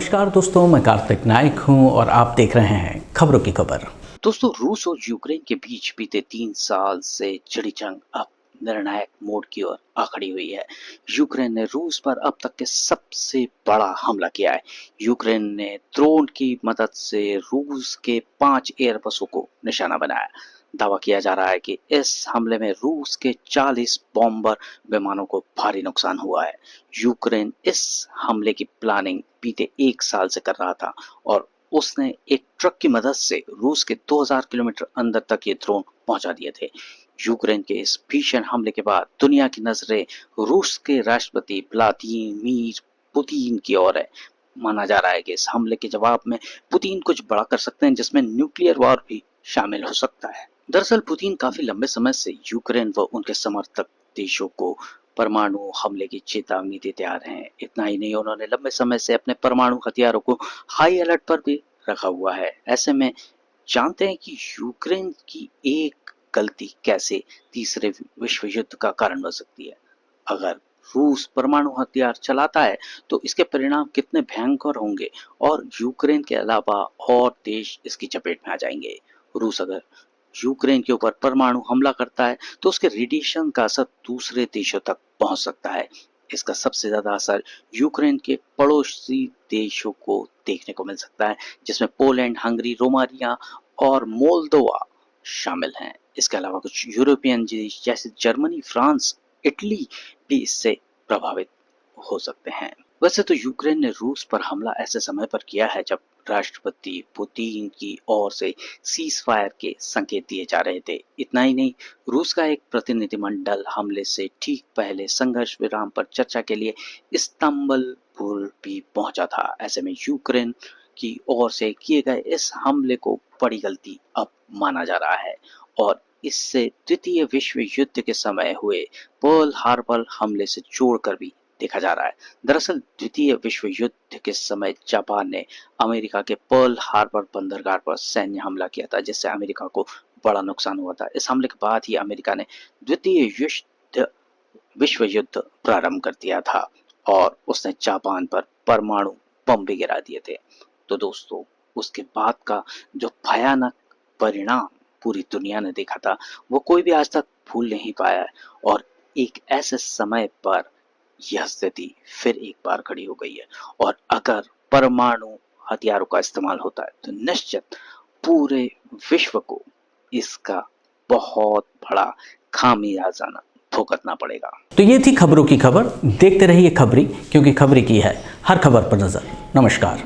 नमस्कार दोस्तों, मैं कार्तिक नायक हूं और आप देख रहे हैं खबरों की खबर। दोस्तों, रूस और यूक्रेन के बीच बीते 3 साल से छिड़ी जंग अब निर्णायक मोड़ की ओर आ खड़ी हुई है। यूक्रेन ने रूस पर अब तक के सबसे बड़ा हमला किया है। यूक्रेन ने ड्रोन की मदद से रूस के 5 एयरबसों को निशाना बनाया। दावा किया जा रहा है कि इस हमले में रूस के 40 बॉम्बर विमानों को भारी नुकसान हुआ है। यूक्रेन इस हमले की प्लानिंग बीते 1 साल से कर रहा था और उसने एक ट्रक की मदद से रूस के 2000 किलोमीटर अंदर तक ये ड्रोन पहुंचा दिए थे। यूक्रेन के इस भीषण हमले के बाद दुनिया की नजरें रूस के राष्ट्रपति व्लादिमीर पुतिन की ओर है। माना जा रहा है कि इस हमले के जवाब में पुतिन कुछ बड़ा कर सकते हैं, जिसमें न्यूक्लियर वॉर भी शामिल हो सकता है। दरअसल पुतिन काफी लंबे समय से यूक्रेन व उनके समर्थक देशों को परमाणु हमले की चेतावनी देते आ रहे हैं। इतना ही नहीं, उन्होंने लंबे समय से अपने परमाणु हथियारों को हाई अलर्ट पर भी रखा हुआ है। ऐसे में जानते हैं कि यूक्रेन की एक गलती कैसे तीसरे विश्व युद्ध का कारण बन सकती है। अगर रूस परमाणु हथियार चलाता है तो इसके परिणाम कितने भयंकर होंगे और यूक्रेन के अलावा और देश इसकी चपेट में आ जाएंगे। रूस अगर यूक्रेन के ऊपर परमाणु हमला करता है तो उसके रेडिएशन का असर दूसरे देशों तक पहुंच सकता है। इसका सबसे ज्यादा असर यूक्रेन के पड़ोसी देशों को देखने को मिल सकता है, जिसमें पोलैंड, हंगरी, रोमानिया और मोल्दोवा शामिल हैं। इसके अलावा कुछ यूरोपियन देश जैसे जर्मनी, फ्रांस, इटली भी इससे प्रभावित हो सकते हैं। वैसे तो यूक्रेन ने रूस पर हमला ऐसे समय पर किया है जब राष्ट्रपति पुतिन की ओर से सीज फायर के संकेत दिए जा रहे थे। इतना ही नहीं, रूस का एक प्रतिनिधिमंडल हमले से ठीक पहले संघर्ष विराम पर चर्चा के लिए इस्तांबुल भी पहुंचा था। ऐसे में यूक्रेन की ओर से किए गए इस हमले को बड़ी गलती अब माना जा रहा है और इससे द्वितीय विश्व युद्ध के समय हुए पर्ल हार्बर हमले से जोड़कर भी देखा जा रहा है। दरअसल द्वितीय विश्व युद्ध के समय जापान ने अमेरिका के पर्ल हार्बर बंदरगाह पर सैन्य हमला किया था, जिससे अमेरिका को बड़ा नुकसान हुआ था। इस हमले के बाद ही अमेरिका ने द्वितीय विश्व युद्ध प्रारंभ कर दिया था और उसने जापान पर परमाणु बम भी गिरा दिए थे। तो दोस्तों, उसके बाद का जो भयानक परिणाम पूरी दुनिया ने देखा था, वो कोई भी आज तक भूल नहीं पाया है और एक ऐसे समय पर यह स्थिति फिर एक बार खड़ी हो गई है। और अगर परमाणु हथियारों का इस्तेमाल होता है तो निश्चित पूरे विश्व को इसका बहुत बड़ा खामियाजा भुगतना पड़ेगा। तो ये थी खबरों की खबर। देखते रहिए खबरी, क्योंकि खबरी की है हर खबर पर नजर। नमस्कार।